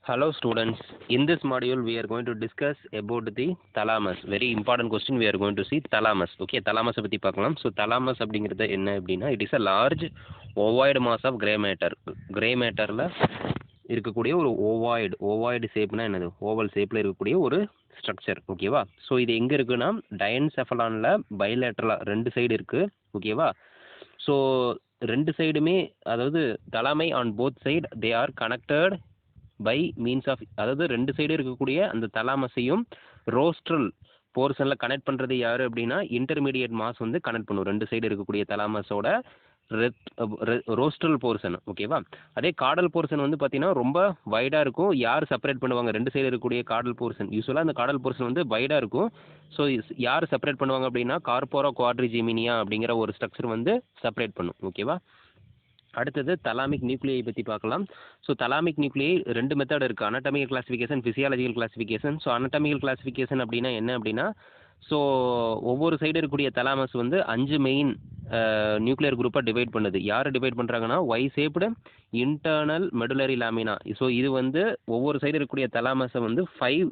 Hello students, in this module we are going to discuss about the thalamus. Very important question we are going to see thalamus. Okay, thalamus பத்தி பார்க்கலாம். So thalamus அப்படிங்கிறது என்ன அப்படின்னா it is a large ovoid mass of gray matter. Gray matterல இருக்கக்கூடிய ஒரு ovoid ஷேப்னா என்னது, oval ஷேப்ல இருக்கக்கூடிய ஒரு ஸ்ட்ரக்சர். ஓகேவா? ஸோ இது எங்க இருக்குன்னா டயன்செஃபலான்ல பைலேட்டரலா ரெண்டு சைடு இருக்கு. ஓகேவா? ஸோ ரெண்டு சைடுமே, அதாவது தலாமை on both side they are connected by means of, அதாவது ரெண்டு சைடு இருக்கக்கூடிய அந்த தலாமஸையும் ரோஸ்ட்ரல் போர்ஷனில் கனெக்ட் பண்ணுறது யார் அப்படின்னா இன்டர்மீடியட் மாஸ் வந்து கனெக்ட் பண்ணும் ரெண்டு சைடு இருக்கக்கூடிய தலாமஸோட ரோஸ்ட்ரல் போர்ஷன். ஓகேவா? அதே காடல் போர்ஷன் வந்து பார்த்தீங்கன்னா ரொம்ப வைடாக இருக்கும். யார் செப்பரேட் பண்ணுவாங்க ரெண்டு சைடு இருக்கக்கூடிய காடல் போர்ஷன்? யூஸ்வலாக அந்த காடல் போர்ஷன் வந்து வைடாக இருக்கும். ஸோ யார் செப்பரேட் பண்ணுவாங்க அப்படின்னா கார்போரா குவாட்ரிஜிமினியா அப்படிங்கிற ஒரு ஸ்ட்ரக்சர் வந்து செப்பரேட் பண்ணும். ஓகேவா? அடுத்தது தலாமிக் நியூக்ளியை பற்றி பார்க்கலாம். ஸோ தலாமிக் நியூக்ளியை ரெண்டு மெத்தட் இருக்குது, anatomical classification, physiological classification. So anatomical classification அப்படின்னா என்ன அப்படின்னா, ஸோ ஒவ்வொரு சைடு இருக்கக்கூடிய தலாமஸ் வந்து 5 மெயின் நியூக்ளியர் குரூப்பாக டிவைட் பண்ணுது. யார் டிவைட் பண்ணுறாங்கன்னா Y shaped internal medullary lamina. So இது வந்து ஒவ்வொரு சைடு இருக்கக்கூடிய தலாமஸை வந்து 5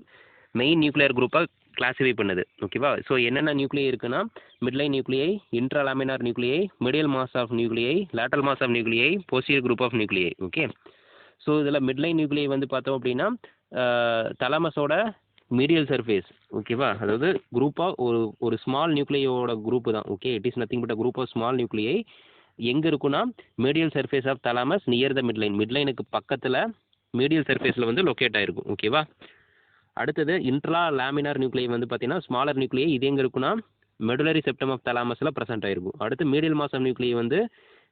மெயின் நியூக்ளியர் குரூப்பாக கிளாஸிஃபை பண்ணுது. ஓகேவா? ஸோ என்னென்ன நியூக்ளியை இருக்குன்னா midline nuclei, intralaminar nuclei, medial mass of nuclei, lateral mass of nuclei, posterior group of nuclei. Okay, so இதில் மிட்லைன் நியூக்ளியை வந்து பார்த்தோம் அப்படின்னா தலாமஸோட மீடியல் சர்ஃபேஸ். ஓகேவா? அதாவது குரூப்பாக ஒரு ஸ்மால் நியூக்ளியோட குரூப்பு தான். Okay, it is nothing but group of small nuclei எங்கே இருக்குன்னா medial surface of thalamus near the midline. மிட்லைனுக்கு பக்கத்தில் மீடியல் சர்ஃபேஸில் வந்து லொக்கேட் ஆகிருக்கும். ஓகேவா? அடுத்தது இன்ட்ரா லேமினார் நியூக்ளியை வந்து பார்த்தீங்கன்னா ஸ்மாலர் நியூக்ளியை இது எங்கே இருக்குன்னா மெடுலரி செப்டம் ஆஃப் தலாமஸில் ப்ரெசென்ட் ஆகிருக்கும். அடுத்து மீடியல் மாஸ் ஆஃப் நியூக்ளியை வந்து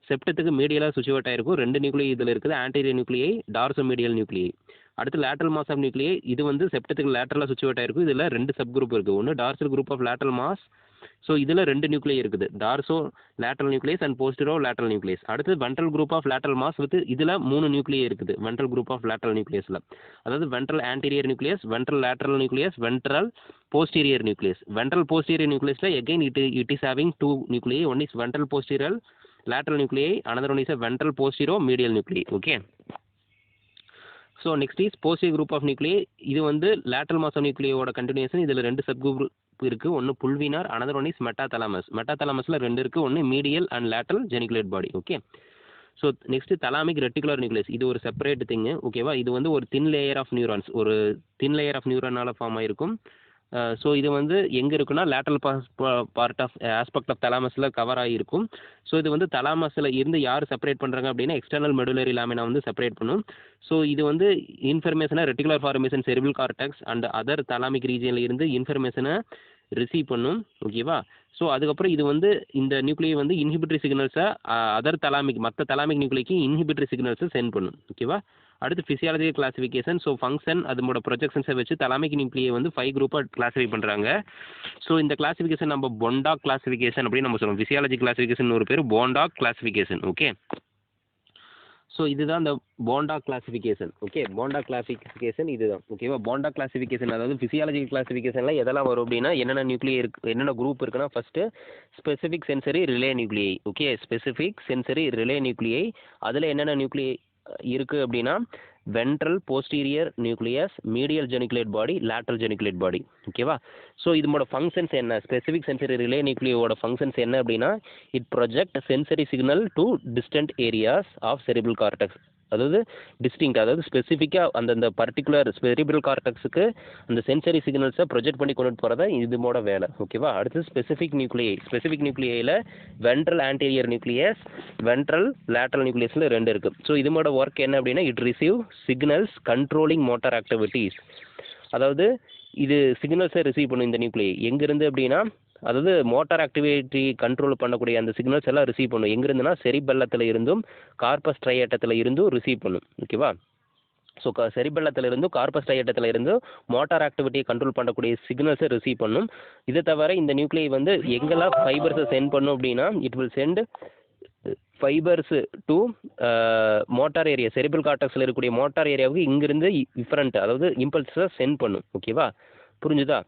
செப்டத்துக்கு மீடியலாக சுச்சுவேட் ஆகிருக்கும். ரெண்டு நியூக்ளியை இதில் இருக்குது, ஆன்டீரியர் நியூக்ளியை, டார்சோ மீடியல் நியூக்ளியை. அடுத்து லேட்டரல் மாஸ் ஆஃப் நியூக்ளியை இது வந்து செப்டத்துக்கு லேட்டரலாக சுச்சுவேட் ஆகிருக்கும். இதில் ரெண்டு சப் குரூப் இருக்குது, ஒன்று dorsal group of lateral mass. So இதில் ரெண்டு நியூக்ளியை இருக்குது, dorso lateral nucleus and postero lateral nucleus. அடுத்து ventral group of lateral mass with இதில் 3 நியூக்ளியை இருக்குது வென்ட்ரல் குரூப் ஆஃப் லேட்டரல் நியூக்ளியஸில். அதாவது ventral anterior nucleus, ventral lateral nucleus, ventral posterior nucleus. Ventral posterior நியூக்ளியஸில் again it is having 2 nuclei. One is ventral posterior lateral nuclei, another one is a ventral posterior medial nuclei. Okay, so next is posterior group of nuclei. இது வந்து lateral mass of nuclei ஓட continuation. இதில் ரெண்டு sub group இருக்குது, ஒன்று புல்வினார், another one is மெட்டாதலாமஸ். மெட்டாதலாமஸில் ரெண்டு இருக்குது, ஒன்று medial and lateral geniculate body. Okay, so next thalamic reticular nucleus. இது ஒரு செப்பரேட் திங்கு. ஓகேவா? இது வந்து ஒரு தின் லேயர் ஆஃப் நியூரான்ஸ், ஒரு தின் லேயர் ஆஃப் நியூரானால் ஃபார்ம் ஆகிருக்கும். ஸோ இது வந்து எங்கே இருக்குன்னா lateral part of aspect of தலாமஸில் கவர் ஆகிருக்கும். ஸோ இது வந்து தலாமஸில் இருந்து யார் செப்பரேட் பண்ணுறாங்க அப்படின்னா எக்ஸ்டர்னல் மெடுலரி லாமினா வந்து செப்பரேட் பண்ணும். ஸோ இது வந்து இன்ஃபர்மேஷனை reticular formation cerebral cortex and other thalamic ரீஜனில் இருந்து இன்ஃபர்மேஷனை ரிசீவ் பண்ணும். ஓகேவா? ஸோ அதுக்கப்புறம் இது வந்து இந்த நியூக்ளியை வந்து இன்ஹிபிட்டரி சிக்னல்ஸை அதர் தலாமிக் மற்ற தலாமிக் நியூக்ளிக்கு இன்ஹிபிட்டரி சிக்னல்ஸை சென்ட் பண்ணும். ஓகேவா? அடுத்து ஃபிசியாலஜிக்கல் கிளாசிஃபிகேஷன். ஸோ ஃபங்க்ஷன் அதோட ப்ரொஜெக்ஷன்ஸை வச்சு தலாமிக் நியூக்ளியை வந்து 5 குரூப்பாக கிளாஸிஃபை பண்ணுறாங்க. ஸோ இந்த கிளாசிஃபிகேஷன் நம்ம பொண்டாக் கிளாசிஃபிகேஷன் அப்படின்னு நம்ம சொல்லுவோம். ஃபிசியாலஜி கிளாசிஃபிகேஷன் ஒரு பேர் பொண்டாக் கிளாசிஃபிகேஷன். ஓகே, ஸோ இதுதான் இந்த போண்டாக் கிளாசிஃபிகேஷன். ஓகே, போண்டாக் கிளாசிஃபிகேஷன் இதுதான். ஓகேவா? போண்டாக் கிளாசிஃபிகேஷன் அதாவது ஃபிசியாலஜிக்கல் கிளாசிஃபிகேஷனில் எதெல்லாம் வரும் அப்படின்னா என்னென்ன நியூக்ளியை இருக்குது, என்னென்ன குரூப் இருக்குன்னா first specific sensory relay nuclei. Okay, specific sensory relay nuclei அதில் என்னென்ன நியூக்ளியை இருக்குது அப்படின்னா ventral posterior nucleus, medial geniculate body, lateral geniculate body. ஓகேவா? ஸோ இதோட ஃபங்க்ஷன்ஸ் என்ன, ஸ்பெசிஃபிக் சென்சரி ரிலே நியூக்ளியோட ஃபங்க்ஷன்ஸ் என்ன அப்படின்னா it project sensory signal to distant areas of cerebral cortex. அதாவது டிஸ்டிங்க், அதாவது ஸ்பெசிஃபிக்காக அந்தந்த பர்டிகுலர் செரிபிள் கார்டெக்ஸுக்கு அந்த சென்சரி சிக்னல்ஸை ப்ரொஜெக்ட் பண்ணி கொண்டு போகிறதா இதுமோட வேலை. ஓகேவா? அடுத்து ஸ்பெசிஃபிக் நியூக்ளியை. ஸ்பெசிஃபிக் நியூக்ளியில் ventral anterior nucleus, ventral lateral நியூக்ளியஸில் ரெண்டு இருக்குது. ஸோ இதுமோட ஒர்க் என்ன அப்படின்னா it receive signals controlling motor activities. அதாவது இது சிக்னல்ஸை ரிசீவ் பண்ணும் இந்த நியூக்ளியை எங்கேருந்து அப்படின்னா, அதாவது மோட்டார் ஆக்டிவிட்டி கண்ட்ரோல் பண்ணக்கூடிய அந்த சிக்னல்ஸ் எல்லாம் ரிசீவ் பண்ணும். எங்கேருந்துன்னா செரிபெல்லத்தில் இருந்தும் கார்பஸ் ட்ரையேட்டத்தில் இருந்தும் ரிசீவ் பண்ணும். ஓகேவா? ஸோ செரிபெல்லத்தில் இருந்தும் கார்பஸ் ட்ரையேட்டத்தில் இருந்தும் மோட்டார் ஆக்டிவிட்டியை கண்ட்ரோல் பண்ணக்கூடிய சிக்னல்ஸை ரிசீவ் பண்ணும். இதை தவிர இந்த நியூக்ளியை வந்து எங்கெல்லாம் ஃபைபர்ஸை சென்ட் பண்ணும் அப்படின்னா it will send fibres to motor area, cerebral கார்டெக்ஸில் இருக்கக்கூடிய மோட்டார் ஏரியாவுக்கு இங்கிருந்து டிஃப்ரெண்ட், அதாவது இம்பல்ஸை சென்ட் பண்ணும். ஓகேவா? புரிஞ்சுதா?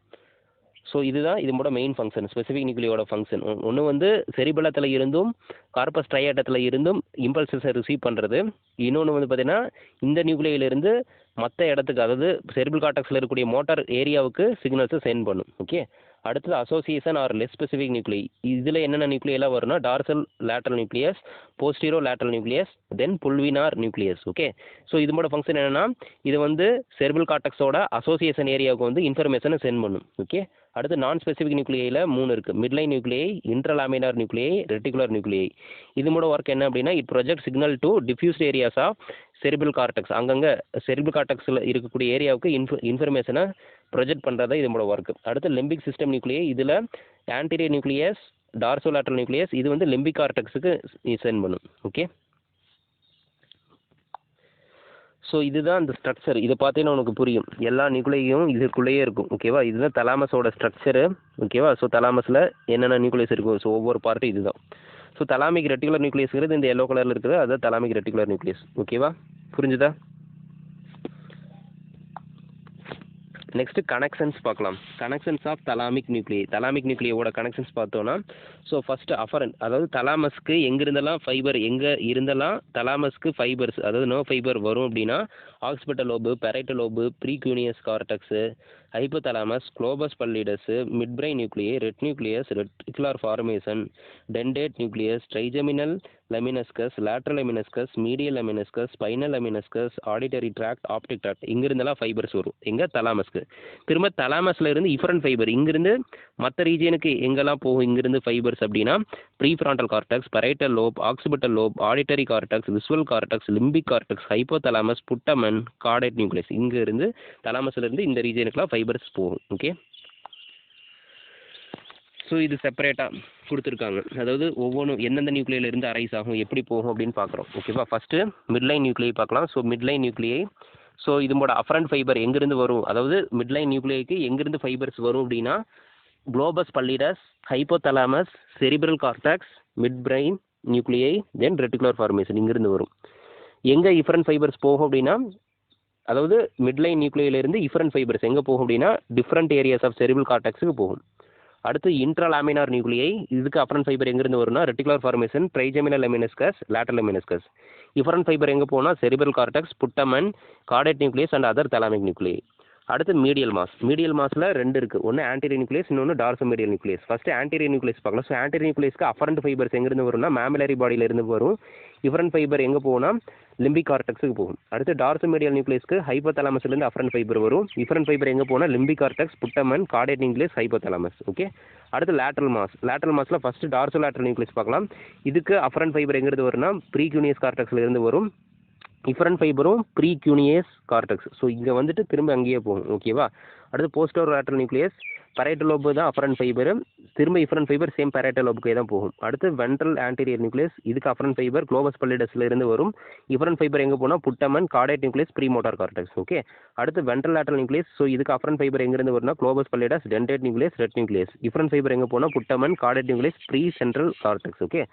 ஸோ இதுதான் இதோட மெயின் ஃபங்க்ஷன், ஸ்பெசிஃபிக் நியூக்ளியோட ஃபங்க்ஷன். ஒன்று வந்து செரிபலத்தில் இருந்தும் கார்பஸ் ட்ரையாட்டத்தில் இருந்தும் இம்பல்சஸை ரிசீவ் பண்ணுறது. இன்னொன்று வந்து பார்த்தீங்கன்னா இந்த நியூக்ளியிலிருந்து மற்ற இடத்துக்கு, அதாவது செரிபிள் கார்டெக்ஸில் இருக்கக்கூடிய மோட்டார் ஏரியாவுக்கு சிக்னல்ஸை சென்ட் பண்ணும். ஓகே, அடுத்தது association or less specific nuclei. இதில் என்னென்ன நியூக்ளியெல்லாம் வரும்னா dorsal lateral nucleus, postero lateral nucleus, then pulvinar nucleus. Okay, so இதோட ஃபங்க்ஷன் என்னென்னா இது வந்து செரிபிள் கார்டெக்ஸோட அசோசியேஷன் ஏரியாவுக்கு வந்து இன்ஃபர்மேஷனை சென்ட் பண்ணும். ஓகே, அடுத்து நான் ஸ்பெசிஃபிக் நியூக்ளியில் 3 இருக்குது. Midline nuclei, intralaminar nuclei, reticular nuclei. இதோட ஒர்க் என்ன அப்படின்னா it project signal to diffused areas of cerebral cortex. அங்கங்கே செரிபிள் கார்டெக்ஸில் இருக்கக்கூடிய ஏரியாவுக்கு இன்ஃபர்மேஷனை ப்ரொஜெக்ட் பண்ணுறது இதோட ஒர்க். அடுத்து லிம்பிக் சிஸ்டம் நியூக்ளியை, இதில் ஆன்டீரியர் நியூக்ளியஸ், டார்சோலேட்ரல் நியூக்ளியஸ், இது வந்து லிம்பிக் கார்டெக்ஸுக்கு சென்ட் பண்ணும். ஓகே, ஸோ இதுதான் இந்த ஸ்ட்ரக்சர். இதை பார்த்தீங்கன்னா உனக்கு புரியும், எல்லா நியூக்ளியும் இதுக்குள்ளேயே இருக்கும். ஓகேவா, இதுதான் தலாமஸோட ஸ்ட்ரக்சரு. ஓகேவா, ஸோ தலாமஸில் என்னென்ன நியூக்ளியஸ் இருக்கும், ஸோ ஒவ்வொரு பார்ட்டும் இதுதான். ஸோ தலாமிக் ரெட்டிகுலர் நியூக்ளியஸ்ங்கிறது இந்த எல்லோ கலரில் இருக்குது, அதுதான் தலாமிக் ரெட்டிகுலர் நியூக்ளியஸ். ஓகேவா, புரிஞ்சுதா? நெக்ஸ்ட் கனெக்ஷன்ஸ் பார்க்கலாம். Connections of thalamic nuclei. Thalamic நியூக்ளியோட கனெக்ஷன்ஸ் பார்த்தோன்னா ஸோ ஃபஸ்ட்டு அஃபரண்ட், அதாவது தலாமஸ்க்கு எங்கிருந்தெல்லாம் ஃபைபர், எங்கே இருந்தெல்லாம் தலாமஸ்க்கு ஃபைபர்ஸ், அதாவது நோ ஃபைபர் வரும் அப்படின்னா occipital lobe, parietal lobe, precuneus cortex, hypothalamus, globus pallidus, midbrain nuclei, red nucleus, reticular formation, dentate nucleus, trigeminal lemniscus, lateral lemniscus, medial lemniscus, spinal lemniscus, auditory tract, optic tract. இங்கிருந்தெல்லாம் fibres வரும் எங்கே தலாமஸ்க்கு. திரும்ப தலாமஸில் இருந்து இஃபரண்ட் fibre இங்கிருந்து மற்ற ரீஜியனுக்கு எங்கெல்லாம் போகும் இங்கிருந்து ஃபைபர்ஸ் அப்படின்னா prefrontal cortex, parietal lobe, occipital lobe, auditory cortex, visual cortex, limbic cortex, hypothalamus, putamen, caudate nucleus. இருந்து தலாமஸில் இருந்து இந்த ரீஜியனுக்குலாம் ஃபைபர்ஸ் போகும். ஓகே, ஸோ இது செப்பரேட்டாக கொடுத்துருக்காங்க, அதாவது ஒவ்வொன்றும் எந்தெந்த நியூக்ளியில் இருந்து அரைஸ் ஆகும், எப்படி போகும் அப்படின்னு பார்க்குறோம். ஓகேவா, ஃபஸ்ட்டு மிட்லைன் நியூக்ளியை பார்க்கலாம். ஸோ மிட்லைன் நியூக்ளியை, ஸோ இதோட அஃபரண்ட் ஃபைபர் எங்கேருந்து வரும், அதாவது மிட்லைன் நியூக்ளியைக்கு எங்கேருந்து ஃபைபர்ஸ் வரும் அப்படின்னா Globus பல்லிடஸ், hypothalamus, cerebral cortex, midbrain நியூக்ளியை, தென் ரெட்டிகுலர் ஃபார்மேஷன் இங்கிருந்து வரும். எங்கே இஃபரண்ட் ஃபைபர்ஸ் போகும் அப்படின்னா, அதாவது மிட்லைன் நியூக்ளியிலிருந்து இஃபரண்ட் ஃபைபர்ஸ் எங்கே போகும் அப்படின்னா டிஃப்ரெண்ட் ஏரியாஸ் ஆஃப் செரிபிள் கார்டெக்ஸுக்கு போகும். அடுத்து இன்ட்ராலாமினார் நியூக்ளியை, இதுக்கு அஃபரண்ட் ஃபைபர் எங்கிருந்து வரும்னா reticular formation, trigeminal lemniscus, lateral lemniscus. Efferent fibre எங்கே போனால் cerebral cortex, putamen, caudate nucleus and other thalamic nuclei. அடுத்து மீடியல் மாஸ். மீடியல் மாஸில் 2 இருக்குது, ஒன்று ஆன்டீரியர் நியூக்ளியஸ், இன்னொன்று டார்சோமீடியல் நியூக்ளியஸ். ஃபஸ்ட்டு ஆன்டீரியர் நியூக்ளியஸ் பார்க்கலாம். ஸோ ஆன்டீரியர் நியூக்ளியஸ்க்கு அஃபரண்ட் ஃபைபர்ஸ் எங்கிருந்து வரும்னா மேமிலரி பாடியிலிருந்து வரும். இஃபரண்ட் ஃபைபர் எங்கே போகும்னா லிம்பிக் கார்டெக்ஸுக்கு போகும். அடுத்து டார்சோமீடியல் நியூக்ளியஸ்க்கு ஹைப்போதலாமஸ்லேருந்து அஃபரண்ட் ஃபைபர் வரும். இஃபரண்ட் ஃபைபர் எங்கே போனால் limbic cortex, putamen, caudate nucleus, hypothalamus. Okay, அடுத்து லேட்ரல் மாஸ். லேட்ரல் மாஸில் ஃபஸ்ட்டு டார்சோலேட்ரல் நியூக்ளியஸ் பார்க்கலாம். இதுக்கு அஃபரண்ட் ஃபைபர் எங்கிருந்து வரும்னா ப்ரீக்யூனியஸ் கார்டெக்ஸ்லேருந்து வரும். இஃபரண்ட் ஃபைபரும் ப்ரீக்யூனியஸ் கார்டெக்ஸ். ஸோ இங்கே வந்துட்டு திரும்ப அங்கேயே போகும். ஓகேவா, அடுத்து poster lateral nucleus, parietal lobe தான் அஃபரண்ட் ஃபைபர், திரும்ப இஃபரண்ட் ஃபைபர் சேம் பெரைட்டல் லோபுக்கே தான் போகும். அடுத்து வென்ட்ரல் ஆன்டீரியர் நியூக்ளியஸ், இதுக்கு அஃபரண்ட் ஃபைபர் குளோபஸ் பல்லிடஸ்ல இருந்து வரும். இஃபரண்ட் ஃபைபர் எங்கே போனால் putamen, caudate nucleus, premotor cortex. Okay, அடுத்து வென்ட்ரல் லேட்ரல் நியூக்ளியஸ். ஸோ இதுக்கு அஃபரண்ட் ஃபைபர் எங்கிருந்து வரும்னா globus pallidus, dentate nucleus, red nucleus. Efferent fibre எங்கே போனால் putamen, caudate nucleus, precentral cortex. Okay,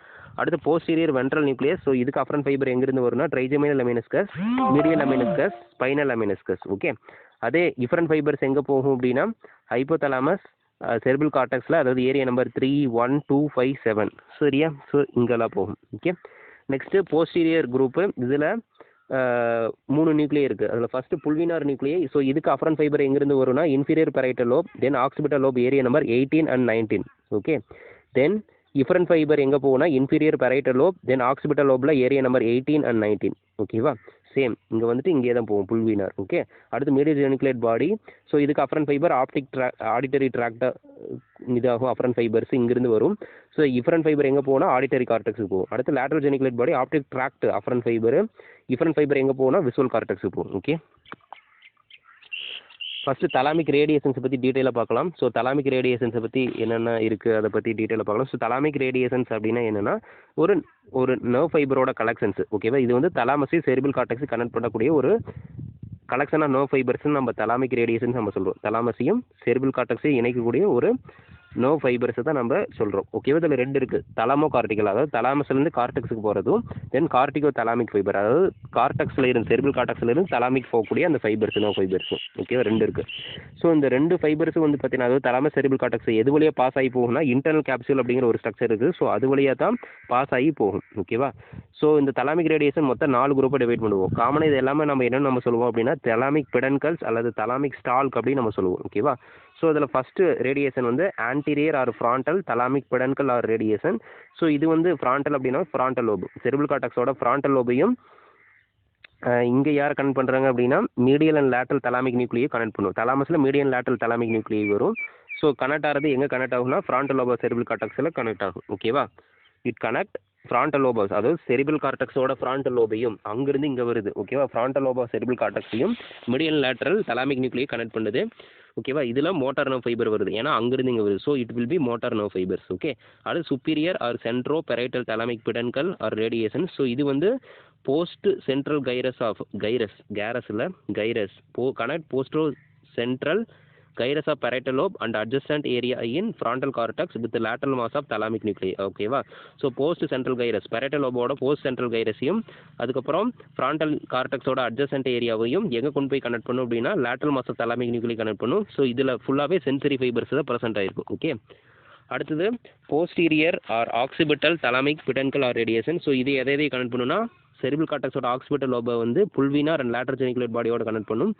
அடுத்து போஸ்டீரியர் வென்ட்ரல் நியூக்ளியஸ். ஸோ இதுக்கு afferent fibre எங்கிருந்து வரும்னா trigeminal லெமினஸ்கஸ், medial lemniscus, spinal லெமினஸ்கஸ். Okay, அதே டிஃபரண்ட் ஃபைபர்ஸ் எங்கே போகும் அப்படின்னா ஹைப்போதலாமஸ், செரிபிள் கார்டெக்ஸில், அதாவது ஏரியா நம்பர் 3, 1, 2, 5, 7. சரியா, ஸோ இங்கெல்லாம் போகும். Okay, next posterior group. இதில் 3 நியூக்ளியை இருக்குது. அதில் ஃபஸ்ட்டு புல்வினார் நியூக்ளியை. ஸோ இதுக்கு அஃபரண்ட் ஃபைபர் எங்கிருந்து வரும்னா inferior parietal lobe, then occipital lobe area number 18 and 19. Okay, then efferent fibre எங்கே போகும்னா inferior parietal lobe, then occipital லோபில் ஏரியா நம்பர் 18 and 19. ஓகேவா, சேம் இங்கே வந்துட்டு இங்கே தான் போகும் புல்வினார். ஓகே, அடுத்து மீடியல் ஜெனிகுலேட் பாடி. ஸோ இதுக்கு அஃபரண்ட் ஃபைபர் ஆடிட்டரி ட்ராக்டாக இதாகும். அஃபரண்ட் ஃபைபர்ஸ் இங்கிருந்து வரும். ஸோ இஃபரண்ட் ஃபைபர் எங்கே போனால் ஆடிட்டரி கார்டெக்ஸுக்கு போகும். அடுத்து lateral geniculate body, optic tract afferent fibre. Efferent fibre எங்கே போனால் விசுவல் கார்டெக்ஸுக்கு போகும். ஓகே, ஃபஸ்ட்டு தலாமிக் ரேடியேஷன்ஸை பற்றி டீட்டெயிலாக பார்க்கலாம். ஸோ தலாமிக் ரேடியேஷன்ஸை பற்றி என்னென்ன இருக்குது அதை பற்றி டீட்டெயிலாக பார்க்கலாம். ஸோ தலாமிக் ரேடியேஷன்ஸ் அப்படின்னா என்னென்னா ஒரு நர்வ் ஃபைபரோட கலெக்ஷன்ஸ். ஓகேவா, இது வந்து தலாமஸையும் செரிபிள் கார்டெக்ஸையும் கனெக்ட் பண்ணக்கூடிய ஒரு கலெக்ஷன் ஆஃப் நர்வ் ஃபைபர்ஸ்னு நம்ம தலாமிக் ரேடியேஷன்ஸ் நம்ம சொல்கிறோம். தலாமஸையும் செரிபிள் கார்டெக்ஸையும் இணைக்கக்கூடிய ஒரு நோ ஃபைபர்ஸை தான் நம்ம சொல்கிறோம். ஓகேவா? இதில் 2 இருக்குது. தலாமோ கார்டிகல், அதாவது தலாமஸ்லேருந்து கார்டெக்ஸுக்கு போகிறதும், தென் கார்டிகோ தலாமிக் ஃபைபர், அதாவது கார்டெக்ஸில் இருந்து செரிபிள் கார்டெக்ஸில் இருந்து தலாமிக் போகக்கூடிய அந்த ஃபைபர்ஸ், நோ ஃபைபர்ஸும். ஓகேவா? 2 இருக்குது. ஸோ இந்த 2 ஃபைபர்ஸும் வந்து பார்த்தீங்கன்னா, அதாவது தலாமஸ் செரிபிள் கார்டெக்ஸ் எது வழியாக பாஸ் ஆகி போகும்னா இன்டர்னல் கேப்சூல் அப்படிங்கிற ஒரு ஸ்ட்ரக்சர் இருக்குது. ஸோ அது வழியாக தான் பாஸ் ஆகி போகும். ஓகேவா? ஸோ இந்த தலாமிக் ரேடியேஷன் மொத்தம் 4 குரூப்பாக டிவைட் பண்ணுவோம். காமனாக இது எல்லாமே நம்ம என்னென்னு சொல்லுவோம் அப்படின்னா தலாமிக் பெடன்கல்ஸ் அல்லது தலாமிக் ஸ்டால்க் அப்படின்னு நம்ம சொல்லுவோம். ஓகேவா? ஸோ இதில் ஃபஸ்ட்டு ரேடியேஷன் வந்து anterior or frontal thalamic peduncle or radiation. So இது வந்து ஃப்ராண்டல் அப்படின்னா ஃப்ராண்டல் லோபு, செரிபிள் கார்டெக்ஸோட ஃப்ராண்டல் லோபையும் இங்கே யார் கனெக்ட் பண்ணுறாங்க அப்படின்னா medial and lateral thalamic nuclei connect பண்ணும். தலாமஸில் மீடியல் லேட்டரல் தலாமிக் நியூக்ளியை வரும். ஸோ கனெக்ட் ஆகிறது எங்கே கனெக்ட் ஆகும்னா ஃப்ராண்டல் லோபா செரிபிள் கார்டெக்ஸில் கனெக்ட் ஆகும். ஓகேவா? இட் கனெக்ட் ஃப்ராண்டல் லோபஸ், அதாவது செரிபிள் கார்டெக்ஸோட ஃப்ராண்டல் லோபையும் அங்கிருந்து இங்கே வருது. ஓகேவா? ஃப்ராண்டல் லோபா செரிபிள் கார்டெக்ஸையும் medial lateral thalamic nuclei connect பண்ணுது. ஓகேவா? இதில் மோட்டார் நர்வ் ஃபைபர் வருது, ஏன்னா அங்கிருந்து இங்கே வருது. So it will be motor nerve fibres. Okay, அது superior or centro parietal thalamic peduncle or radiation. So இது வந்து post central gyrus of gyrus connect postero central gyrus of parietal lobe and adjacent area in frontal cortex with the lateral mass of thalamic nuclei. ஓகேவா? So post central gyrus parietal lobeோட post central கைரஸையும் அதுக்கப்புறம் frontal கார்டெக்ஸோட adjacent ஏரியாவையும் எங்கே கொண்டு போய் connect பண்ணும் அப்படின்னா lateral mass of thalamic nuclei connect பண்ணும். ஸோ இதில் ஃபுல்லாகவே சென்சரி ஃபைபர்ஸ் தான் ப்ரெசென்ட் ஆயிருக்கும். ஓகே, அடுத்தது posterior or occipital thalamic peduncle or radiation. So இது எதை கனெக்ட் பண்ணுன்னா செரிபிள் கார்டெக்ஸோட ஆக்சிபிட்டல் லோபை வந்து புல்வினார் அண்ட் லேட்டரல் ஜெனிகுலேட் பாடியோட கனெக்ட் பண்ணும்.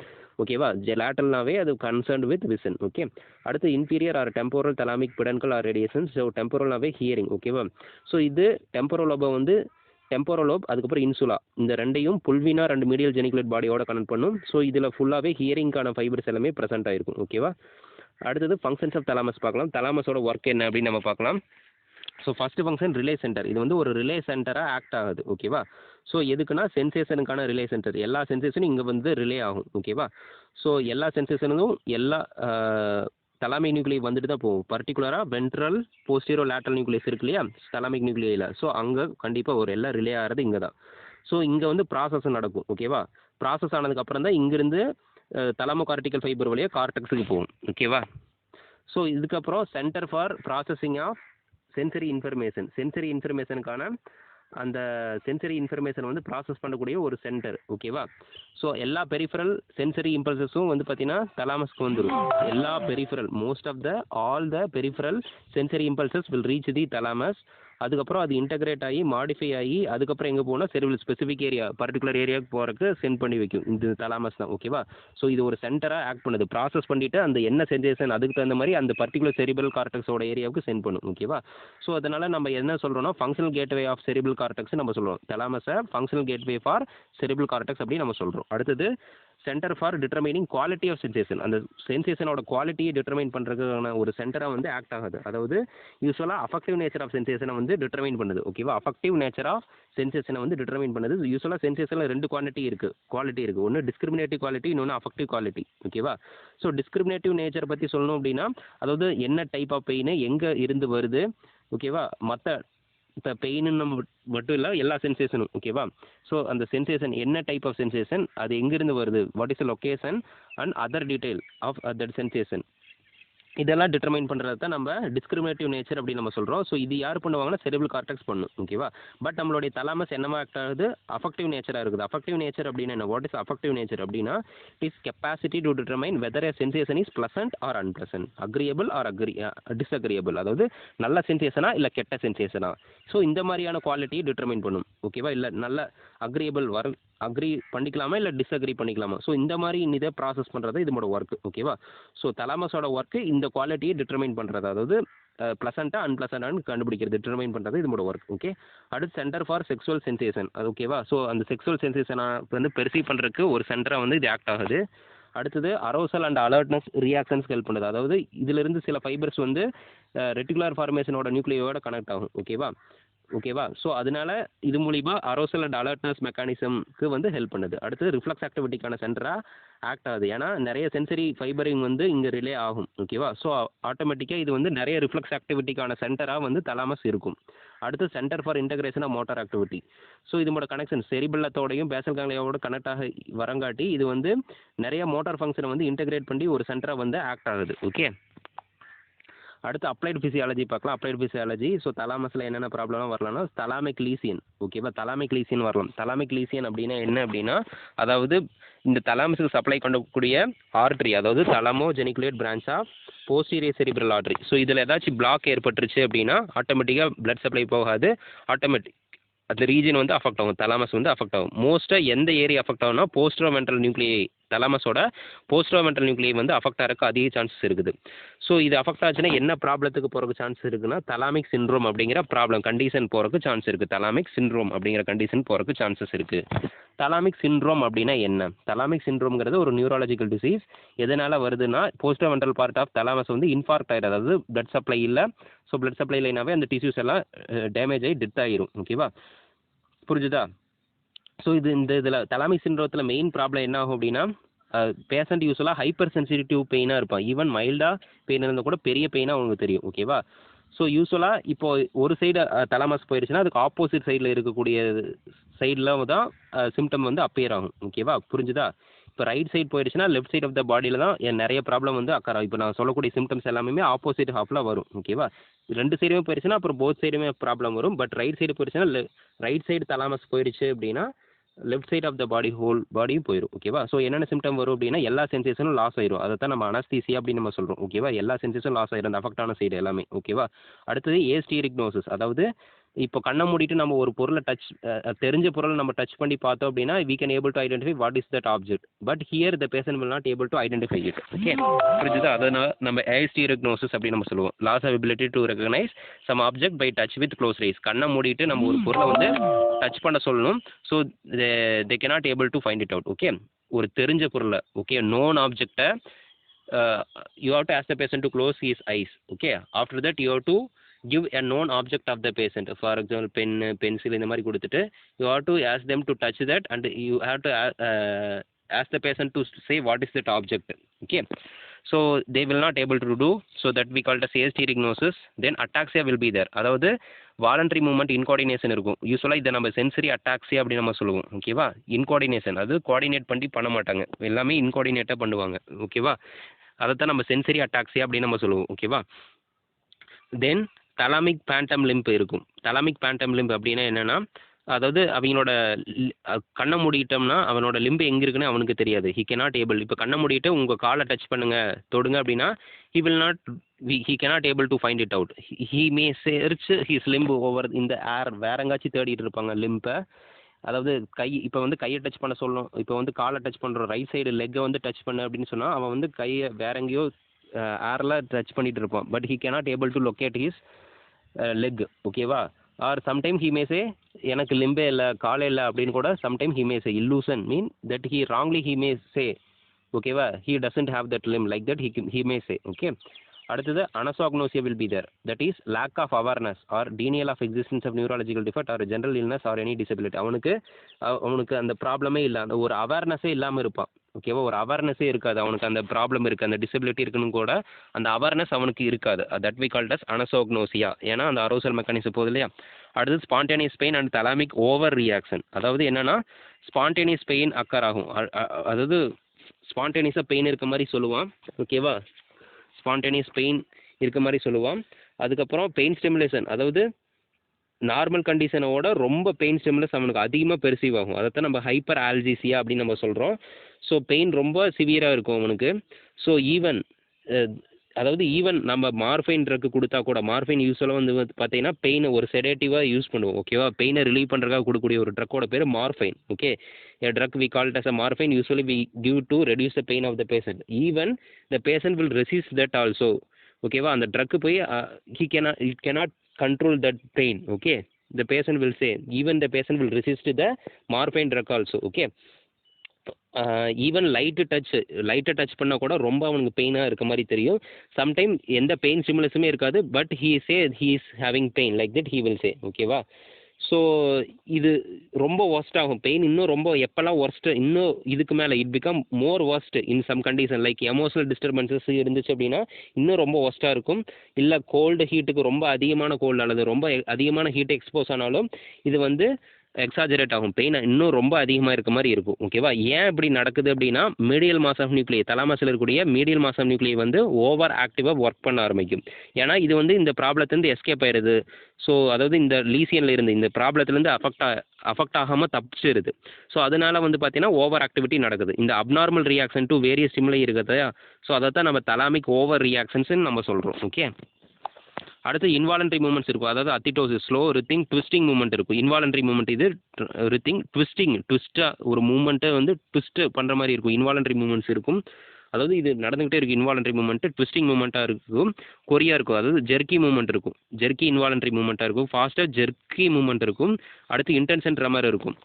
ஓகேவா? லேட்டரல்னாவே அது கன்சர்ன்ட் வித் விசன். ஓகே, அடுத்து inferior or temporal thalamic peduncle or radiation. So டெம்போரல்னாவே ஹியரிங். ஓகேவா? ஸோ இது டெம்போரல் லோபை வந்து டெம்போரலோப் அதுக்கப்புறம் இன்சுலா இந்த ரெண்டையும் புல்வினார் அண்ட் மீடியல் ஜெனிகுலேட் பாடியோட கனெக்ட் பண்ணும். ஸோ இதில் ஃபுல்லாகவே ஹியரிங்கான ஃபைபர்ஸ் எல்லாமே ப்ரெசென்ட் ஆயிருக்கும். ஓகேவா? அடுத்தது ஃபங்க்ஷன்ஸ் ஆஃப் தலாமஸ் பார்க்கலாம். தலாமஸோட ஒர்க் என்ன அப்படின்னு நம்ம பார்க்கலாம். So first function relay centre. இது வந்து ஒரு ரிலே சென்டராக ஆக்ட் ஆகுது. ஓகேவா? ஸோ எதுக்குன்னா சென்சேஷனுக்கான ரிலே சென்டர். எல்லா சென்சேஷனும் இங்கே வந்து ரிலே ஆகும். ஓகேவா? ஸோ எல்லா சென்சேஷனும் எல்லா தலாமிக் நியூக்ளியை வந்துட்டு தான் போகும். பர்டிகுலராக வென்ட்ரல் போஸ்டீரோ லேட்டரல் நியூக்ளியஸ் இருக்கு இல்லையா தலாமிக் நியூக்ளியில். ஸோ அங்கே கண்டிப்பாக ஒரு எல்லாம் ரிலே ஆகிறது இங்கே தான். ஸோ இங்கே வந்து ப்ராசஸ் நடக்கும். ஓகேவா? ப்ராசஸ் ஆனதுக்கப்புறம் தான் இங்கேருந்து தலாமோ கார்டிகல் ஃபைபர் வழியாக கார்டெக்ஸுக்கு போகும். ஓகேவா? ஸோ இதுக்கப்புறம் centre for processing of sensory இன்ஃபர்மேஷனுக்கான அந்த சென்சரி இன்ஃபர்மேஷன் வந்து ப்ராசஸ் பண்ணக்கூடிய ஒரு சென்டர். ஓகேவா? ஸோ எல்லா பெரிஃபரல் சென்சரி இம்பல்சஸும் வந்து பார்த்தீங்கன்னா தலாமஸ்க்கு வந்துடும். எல்லா peripheral all the peripheral sensory impulses will reach the thalamus. அதுக்கப்புறம் அது இன்டகிரேட் ஆகி மாடிஃபை ஆகி அதுக்கப்புறம் எங்கே போனால் செரிபிள் ஸ்பெசிஃபிக் ஏரியா பர்டிகுலர் ஏரியாவுக்கு போகிறதுக்கு சென்ட் பண்ணி வைக்கும் இந்த தலாமஸ் தான். ஓகேவா? ஸோ இது ஒரு சென்டராக ஆக்ட் பண்ணுது. ப்ராசஸ் பண்ணிவிட்டு அந்த என்ன சென்சேஷன் அதுக்கு தகுந்த மாதிரி அந்த பர்டிகுலர் செரிபிள் கார்டெக்ஸோட ஏரியாவுக்கு சென்ட் பண்ணும். ஓகேவா? ஸோ அதனால் நம்ம என்ன சொல்கிறோம்னா functional gateway of cerebral cortex நம்ம சொல்கிறோம். தலாமஸை functional gateway for cerebral cortex அப்படின்னு நம்ம சொல்கிறோம். அடுத்தது centre for determining quality of sensation. அந்த சென்சேஷனோட குவாலிட்டியை டிட்டர்மைன் பண்ணுறதுக்கான ஒரு சென்டராக வந்து ஆக்ட் ஆகுது. அதாவது யூஸ்வலாக அஃபெக்டிவ் நேச்சர் ஆஃப் சென்சேஷனை வந்து டிட்டர்மைன் பண்ணுது. ஓகேவா? அஃபெக்டிவ் நேச்சர் ஆஃப் சென்சேஷனை வந்து டிட்டர்மைன் பண்ணுது. யூஸ்வலாக சென்சேஷனில் 2 குவாலிட்டி இருக்குது. ஒன்று டிஸ்கிரிமினேட்டிவ் குவாலிட்டி, இன்னொன்று அஃபெக்டிவ் குவாலிட்டி. ஓகேவா? ஸோ டிஸ்கிரிமினேட்டிவ் நேச்சர் பற்றி சொல்லணும் அப்படின்னா அதாவது என்ன டைப் ஆஃப் பெயின் எங்கே இருந்து வருது. ஓகேவா? மற்ற இப்போ பெயின்னு நம்ம மட்டும் இல்லை எல்லா சென்சேஷனும். ஓகேவா? ஸோ அந்த சென்சேஷன் என்ன டைப் ஆஃப் சென்சேஷன், அது எங்கேருந்து வருது, what is the location and other detail of that sensation, இதெல்லாம் டிட்டர்மைன் பண்ணுறது தான் நம்ம டிஸ்கிரிமினேட்டிவ் நேச்சர் அப்படின்னு நம்ம சொல்கிறோம். ஸோ இது யார் பண்ணுவாங்கன்னா செரிபிள் கார்டெக்ஸ் பண்ணும். ஓகேவா? பட் நம்மளுடைய தலாமஸ் என்னமா ஆக்ட் ஆகுது, அஃபெக்டிவ் நேச்சராக இருக்குது. அஃபெக்டிவ் நேச்சர் அப்படின்னா என்ன, வாட் இஸ் அஃபெக்டிவ் நேச்சர் அப்படின்னா is capacity to determine whether a sensation is pleasant or unpleasant, agreeable or disagreeable, அதாவது நல்ல சென்சேஷனா இல்லை கெட்ட சென்சேஷனா. ஸோ இந்த மாதிரியான குவாலிட்டியை டிட்டர்மைன் பண்ணும். ஓகேவா? இல்லை நல்ல அக்ரியபிள் அக்ரி பண்ணிக்கலாமா இல்லை டிஸ்அக்ரி பண்ணிக்கலாமா. ஸோ இந்த மாதிரி இதை ப்ராசஸ் பண்ணுறது இதோட ஒர்க். ஓகேவா? ஸோ தலாமஸோட ஒர்க்கு இந்த குவாலிட்டியை டிட்டர்மைன் பண்ணுறது, அதாவது ப்ளசண்ட்டாக அன்பிளசண்டான்னு கண்டுபிடிக்கிறது, டிட்டர்மைன் பண்ணுறது இதோட ஒர்க். ஓகே, அடுத்து சென்டர் ஃபார் செக்ஸுவல் சென்சேஷன். அது ஓகேவா? ஸோ அந்த செக்ஸுவல் சென்சேஷனை வந்து பெர்சீவ் பண்ணுறதுக்கு ஒரு சென்டராக வந்து இது ஆக்ட் ஆகுது. அடுத்தது arousal and alertness reactions help பண்ணுது. அதாவது இதிலிருந்து சில ஃபைபர்ஸ் வந்து ரெட்டிகுலர் ஃபார்மேஷனோட நியூக்ளியோட கனெக்ட் ஆகும். ஓகேவா? ஸோ அதனால இது மூலிமா அரோசல் அண்ட் அலர்ட்னஸ் மெக்கானிசம்க்கு வந்து ஹெல்ப் பண்ணுது. அடுத்து ரிஃப்ளெக்ஸ் ஆக்டிவிட்டிக்கான சென்டராக ஆக்ட் ஆகுது. ஏன்னா நிறைய சென்சரி ஃபைபரிங் வந்து இங்கே ரிலே ஆகும். ஓகேவா? ஸோ ஆட்டோமேட்டிக்காக இது வந்து நிறைய ரிஃப்ளெக்ஸ் ஆக்டிவிட்டிக்கான சென்டராக வந்து தலாமஸ் இருக்கும். அடுத்து centre for integration of motor activity. So இதோட கனெக்ஷன் செரிபெல்லத்தோடையும் பேசல் காங்லியாவோட கனெக்ட் ஆக வரங்காட்டி இது வந்து நிறைய மோட்டார் ஃபங்க்ஷனை வந்து இன்டகிரேட் பண்ணி ஒரு சென்டராக வந்து ஆக்ட் ஆகுது. ஓகே, அடுத்து அப்ளைடு ஃபிசியாலஜி பார்க்கலாம். Applied physiology. ஸோ தலாமஸில் என்னென்ன ப்ராப்ளம்லாம் வரலாம்னா தலாமிக் லீசியன். ஓகேவா, தலாமிக் லீசியன் வரலாம். தலாமிக் லீசியன் அப்படின்னா என்ன அப்படின்னா, அதாவது இந்த தலாமஸுக்கு சப்ளை பண்ணக்கூடிய ஆர்ட்ரி, அதாவது thalamo geniculate branch of posterior cerebral artery. So இதில் ஏதாச்சும் பிளாக் ஏற்பட்டுருச்சு அப்படின்னா ஆட்டோமேட்டிக்காக பிளட் சப்ளை போகாது. அந்த ரீஜன் வந்து அஃபெக்ட் ஆகும், தலாமஸ் வந்து அஃபெக்ட் ஆகும். மோஸ்ட்டாக எந்த ஏரியா அஃபெக்ட் ஆகும்னா போஸ்ட்ரோமென்ட்ரல் நியூக்ளியை, தலாமஸோட போஸ்ட்ரோமென்ட்ரல் நியூக்ளியை வந்து அஃபெக்ட் ஆகிறதுக்கு அதிக சான்சஸ் இருக்குது. ஸோ இது அஃபெக்ட் ஆச்சுன்னா என்ன ப்ராப்ளத்துக்கு போகிறதுக்கு சான்ஸ் இருக்குன்னா தலாமிக் சிண்ட்ரோம் அப்படிங்கிற ப்ராப்ளம் கண்டிஷன் போகிறதுக்கு சான்ஸ் இருக்குது. தலாமிக் சிண்ட்ரோம் அப்படிங்கிற கண்டிஷன் போகிறதுக்கு சான்சஸ் இருக்குது. தலாமிக் சிண்ட்ரோம் அப்படின்னா என்ன? தலாமிக் சிண்ட்ரோம்ங்கிறது ஒரு நியூராலஜிக்கல் டிசீஸ். எதனால் வருதுன்னா போஸ்ட்ரோமென்ட்ரல் பார்ட் ஆஃப் தலாமஸ் வந்து இன்ஃபார்க்ட் ஆகிடும், அதாவது பிளட் சப்ளை இல்லை. ஸோ பிளட் சப்ளை இல்லைனாவே அந்த டிஷ்யூஸ் எல்லாம் டேமேஜ் ஆகி டெத் ஆகிரும். ஓகேவா, புரிஞ்சுதா? ஸோ இந்த இதில் தலாமிக் சிண்ட்ரோத்தில் மெயின் ப்ராப்ளம் என்ன ஆகும் அப்படின்னா பேஷண்ட் யூஸ்வலாக ஹைப்பர் சென்சிட்டிவ் பெயினாக இருப்பான். ஈவன் மைல்டாக பெயின் இருந்தால் கூட பெரிய பெயினாக அவங்களுக்கு தெரியும். ஓகேவா, ஸோ யூஸ்வலாக இப்போ ஒரு சைடு தலாமஸ் போயிடுச்சுன்னா அதுக்கு ஆப்போசிட் சைடில் இருக்கக்கூடிய சைடில் தான் சிம்டம் வந்து அப்பியர் ஆகும். ஓகேவா, புரிஞ்சுதா? இப்போ ரைட் சைடு போயிடுச்சுன்னா லெஃப்ட் சைட் ஆஃப் த பாடியில் தான் நிறைய ப்ராப்ளம் வந்து அக்கர் ஆகும். இப்போ நான் சொல்லக்கூடிய சிம்டம்ஸ் எல்லாமே ஆப்போசிட் ஹாஃபில் வரும். ஓகேவா, ரெண்டு சைடுமே போயிடுச்சுன்னா அப்புறம் போத் சைடுமே ப்ராப்ளம் வரும். பட் ரைட் சைடு போயிடுச்சுன்னா ரைட் சைடு தலாமஸ் போயிடுச்சு அப்படின்னா left side of the body whole பாடியும் போயிடும். ஓகேவா, ஸோ என்னென்ன சிம்டம் வரும் அப்படின்னா எல்லா சென்சேஷனும் லாஸ் ஆயிரும். அதை தான் நம்ம அனஸ்தீசியா அப்படின்னு நம்ம சொல்கிறோம். ஓகேவா, எல்லா சென்சேஷனும் லாஸ் ஆயிரும் அந்த அஃபெக்டான சைடு எல்லாமே. ஓகேவா, அடுத்தது ஏஸ்டீரிக்னோசிஸ், அதாவது இப்போ கண்ணை மூடிட்டு நம்ம ஒரு பொருளை தெரிஞ்ச பொருளை நம்ம டச் பண்ணி பார்த்தோம் அப்படின்னா we can able to identify what is that object, but here the patient will not able to identify it. Okay, புரிஞ்சுதா? அதனால நம்ம ஏஸ்டீரிக்னோசிஸ் அப்படின்னு நம்ம சொல்லுவோம். Loss of ability to recognise some object by touch with close eyes. கண்ணை மூடிட்டு நம்ம ஒரு பொருளை வந்து டச் பண்ண சொல்லணும். So they cannot able to find it out. Okay, ஒரு தெரிஞ்ச பொருளை, ஓகே, known ஆப்ஜெக்டை you have to ask the patient to close his eyes. Okay, after that you have to give a known object of the patient. For example, pen, pencil இந்த மாதிரி கொடுத்துட்டு you have to ask them to touch that and you have to ask the patient to say what is that object. Okay, so they will not able to do, so that we call it as asteriognosis. Then ataxia will be there, அதாவது voluntary movement இன்கோஆர்டினேஷன் இருக்கும். யூஸ்வலாக இதை நம்ம sensory ataxia அப்படின்னு நம்ம சொல்லுவோம். ஓகேவா, இன்கோஆர்டினேஷன், அது கோஆர்டினேட் பண்ணி பண்ண மாட்டாங்க, எல்லாமே இன்கோஆர்டினேட்டாக பண்ணுவாங்க. ஓகேவா, அதைத்தான் நம்ம சென்சரி அட்டாக்ஸியா அப்படின்னு நம்ம சொல்லுவோம். ஓகேவா, தென் தலாமிக் பேண்டம் லிம்ப் இருக்கும். தலாமிக் பேண்டம் லிம்ப் அப்படின்னா என்னென்னா, அதாவது அவங்களோட கண்ணை மூடிட்டோம்னா அவனோட லிம்பு எங்கே இருக்குன்னு அவனுக்கு தெரியாது. ஹி கேனாட் ஏபிள், இப்போ கண்ணை மூடிட்டு உங்கள் காலை டச் பண்ணுங்க தொடுங்க அப்படின்னா he cannot able to find it out. He may search his limb over in the air. வேற எங்காச்சும் தேடிட்டு இருப்பாங்க லிம்பை. அதாவது இப்போ வந்து கையை டச் பண்ண சொல்லணும். இப்போ வந்து காலை டச் பண்ணுறோம், ரைட் சைடு லெக்கை வந்து டச் பண்ணு அப்படின்னு சொன்னால் அவன் வந்து கையை வேற எங்கேயோ ஏரில் டச் பண்ணிட்டு இருப்பான். But he cannot able to locate his leg. ஓகேவா, R sometime he may say எனக்கு லிம்பே இல்லை காலே இல்லை அப்படின்னு கூட sometime he may say. illusion mean that he wrongly he may say. ஓகேவா, he doesn't have that limb, like that he may say. Okay, அடுத்தது அனசோக்னோசியா will be there, that is lack of awareness or denial of existence of neurological defect or general illness or any disability. அவனுக்கு அந்த ப்ராப்ளமே இல்லை, அந்த ஒரு அவேர்னஸே இல்லாமல் இருப்பான். ஓகேவா, ஒரு அவேர்னஸே இருக்காது அவனுக்கு, அந்த ப்ராப்ளம் இருக்குது அந்த டிசபிலிட்டி இருக்குன்னு கூட அந்த அவேர்னஸ் அவனுக்கு இருக்காது. That we called as anosognosia, ஏன்னா அந்த அரோசல் மெக்கானிசம் போகுது இல்லையா. அடுத்து spontaneous pain and thalamic over reaction, அதாவது என்னென்னா ஸ்பான்டேனியஸ் பெயின் அக்கர் ஆகும். அதாவது ஸ்பான்டேனியஸாக பெயின் இருக்க மாதிரி சொல்லுவான். ஓகேவா, ஸ்பான்டேனியஸ் பெயின் இருக்க மாதிரி சொல்லுவான். அதுக்கப்புறம் பெயின் ஸ்டிமுலேஷன், அதாவது நார்மல் கண்டிஷனோட ரொம்ப பெயின் ஸ்டிமுலஸ் அவனுக்கு அதிகமாக பெர்சீவ் ஆகும். அதைத்தான் நம்ம ஹைப்பர் ஆல்ஜீசியா அப்படின்னு நம்ம சொல்கிறோம். ஸோ பெயின் ரொம்ப சிவியராக இருக்கும் அவனுக்கு. ஸோ ஈவன் நம்ம மார்ஃபைன் ட்ரக் கொடுத்தா கூட, மார்ஃபைன் யூஸ்வலாக வந்து பார்த்தீங்கன்னா பெயினை ஒரு செடேட்டிவாக யூஸ் பண்ணுவோம். ஓகேவா, பெயினை ரிலீவ் பண்ணுறதுக்காக கொடுக்கக்கூடிய ஒரு ட்ரக்கோட பேர் morphine. Okay, a drug we call it as a morphine, usually we give to reduce the pain of the patient. Even the patient will resist that also. Okay va, and the drug போய் it cannot control that pain. Okay, the patient will say, even the patient will resist the morphine drug also. Okay, even light touch பண்ணால் கூட ரொம்ப அவனுக்கு பெயினாக இருக்க மாதிரி தெரியும். Sometime எந்த pain ஸ்டிமுலஸுமே இருக்காது, but he is having pain, like that he will say. ஓகேவா, ஸோ இது ரொம்ப ஒர்ஸ்ட் ஆகும். பெயின் இன்னும் ரொம்ப எப்போல்லாம் ஒர்ஸ்ட்டு, இன்னும் இதுக்கு மேலே it become more worst in some condition, like emotional disturbances இருந்துச்சு அப்படின்னா இன்னும் ரொம்ப ஒர்ஸ்ட்டாக இருக்கும். இல்லை கோல்டு ஹீட்டுக்கு ரொம்ப அதிகமான கோல்டு அல்லது ரொம்ப அதிகமான ஹீட் எக்ஸ்போஸ் ஆனாலும் இது வந்து எக்ஸாஜரேட் ஆகும், பெயின் இன்னும் ரொம்ப அதிகமாக இருக்க மாதிரி இருக்கும். ஓகேவா? ஏன் இப்படி நடக்குது அப்படின்னா மீடியல் மாஸ் ஆஃப் நியூக்ளியை, தலாமஸில் இருக்கக்கூடிய மீடியல் மாஸ் ஆஃப் நியூக்ளியை வந்து ஓவர் ஆக்டிவாக ஒர்க் பண்ண ஆரம்பிக்கும். ஏன்னா இது வந்து இந்த ப்ராப்ளத்துலேருந்து எஸ்கேப் ஆயிடுது. ஸோ அதாவது இந்த லீசியனில் இருந்து இந்த ப்ராப்ளத்துலேருந்து அஃபெக்ட் ஆகாமல் தப்பிச்சிருது. ஸோ அதனால வந்து பார்த்தீங்கன்னா ஓவர் ஆக்டிவிட்டி நடக்குது. இந்த அப்நார்மல் ரியாக்ஷன் டு வேரியஸ் ஸ்டிமுலை இருக்குதா, ஸோ அதை தான் நம்ம தலாமிக் ஓவர் ரியாக்ஷன்ஸ்னு நம்ம சொல்கிறோம். ஓகே, அடுத்து இன்வாலன்ட்ரி மூமெண்ட்ஸ் இருக்கும். அதாவது அத்திட்டோசிஸ், ஸ்லோ ரித்திங், ட்விஸ்டிங் மூமெண்ட் இருக்கும். இன்வாலன்ட்ரி மூமெண்ட் இது, ரித்திங், ட்விஸ்ட்டாக ஒரு மூமெண்ட்டை வந்து ட்விஸ்ட் பண்ணுற மாதிரி இருக்கும். இன்வாலன்ட்ரி மூமெண்ட்ஸ் இருக்கும். அதாவது இது நடந்துகிட்டே இருக்கும். இன்வாலன்ட்ரி மூமெண்ட் ட்விஸ்டிங் மூமெண்ட்டாக இருக்கும், கொரியா இருக்கும். அதாவது ஜெர்க்கி மூமெண்ட் இருக்கும், ஜெர்க்கி இன்வாலன்ட்ரி மூமெண்ட்டாக இருக்கும். ஃபாஸ்ட்டாக ஜெர்க்கி மூமெண்ட் இருக்கும். அடுத்து இன்டென்ஸ் அண்ட் ட்ரெமர் இருக்கும்.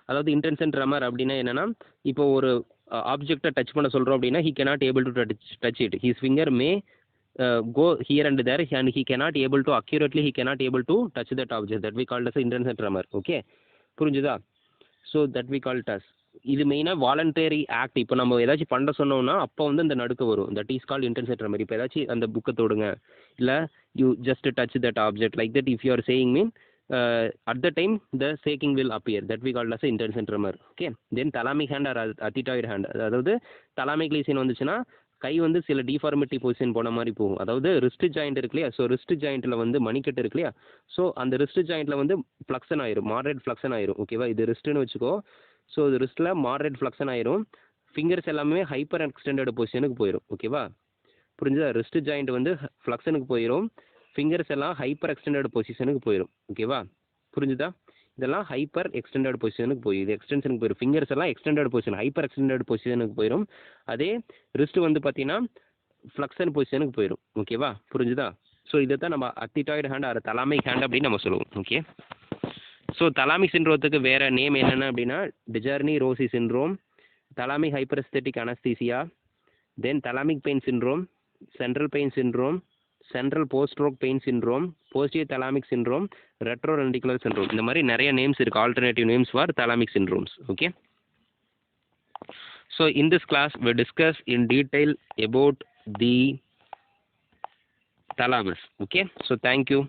அதாவது இன்டென்ஸ் அண்ட் ட்ரெமர் அப்படின்னா என்னன்னா, இப்போ ஒரு ஆப்ஜெக்டை டச் பண்ண சொல்கிறோம் அப்படின்னா he cannot able to touch it. His finger may go here and there and he cannot able to accurately touch that object, that we called as intense and tremor. Okay, புரிஞ்சுதா? So that we call டஸ். இது மெயினாக voluntary act. இப்போ நம்ம ஏதாச்சும் பண்ண சொன்னோம்னா அப்போ வந்து அந்த நடுக்க வரும். That is call intense and tremor. இப்போ ஏதாச்சும் அந்த புக்கை தொடுங்க, இல்லை you just touch that object like that, if you are saying mean at the time the shaking will appear, that we called as intense and tremor. Okay, then thalamic hand or athetoid hand. அதாவது thalamic Lee Hsien வந்துச்சுன்னா கை வந்து சில deformity position போன மாதிரி போகும். அதாவது wrist joint இருக்கு இல்லையா, ஸோ ரிஸ்ட் ஜாயிண்ட்டில் வந்து மணிக்கட்டு இருக்கு இல்லையா, ஸோ அந்த ரிஸ்ட் ஜாயிண்ட்டில் வந்து ஃப்ளக்ஷன் ஆயிரும், மாடரேட் ஃப்ளக்ஷன் ஆயிரும். ஓகேவா? இது ரிஸ்ட்டுன்னு வச்சுக்கோ. ஸோ இது ரிஸ்ட்டில் மாடரேட் ஃப்ளக்ஷன் ஆயிரும். ஃபிங்கர்ஸ் எல்லாமே ஹைப்பர் எக்ஸ்டெண்டட் பொசிஷனுக்கு போயிடும். ஓகேவா? புரிஞ்சுதா? ரிஸ்ட் ஜாயிண்ட் வந்து ஃப்ளக்ஷனுக்கு போயிடும், ஃபிங்கர்ஸ் எல்லாம் ஹைப்பர் எக்ஸ்டெண்டட் பொசிஷனுக்கு போயிடும். ஓகேவா? புரிஞ்சுதா? இதெல்லாம் ஹைப்பர் எக்ஸ்டெண்டட் பொசிஷனுக்கு போய் இது எக்ஸ்டென்ஷனுக்கு போயிடும். ஃபிங்கர்ஸ் எல்லாம் எக்ஸ்டெண்டட் பொசிஷன், ஹைப்பர் எக்ஸ்டெண்டட் பொசிஷனுக்கு போயிடும். அதே ரிஸ்ட் வந்து பார்த்தீங்கன்னா ஃப்ளக்ஷன் பொசிஷனுக்கு போயிடும். ஓகேவா? புரிஞ்சுதா? ஸோ இதை தான் நம்ம அத்திட்டாய்டு ஹேண்ட் ஆர் தலாமிக் ஹேண்ட் அப்படின்னு நம்ம சொல்லுவோம். ஓகே, ஸோ தலாமிக் சிண்ட்ரோத்துக்கு வேறு நேம் என்னென்ன அப்படின்னா Dejerine Roussy syndrome, thalamic hyperesthetic anaesthesia, then thalamic pain syndrome, central pain syndrome, central post stroke pain syndrome, posterior thalamic syndrome, retrolenticular syndrome. இந்த மாதிரி நிறைய நேம்ஸ் இருக்குது, alternative names for thalamic syndromes. Okay, so in this class we discuss in detail about the thalamus. Okay, so thank you.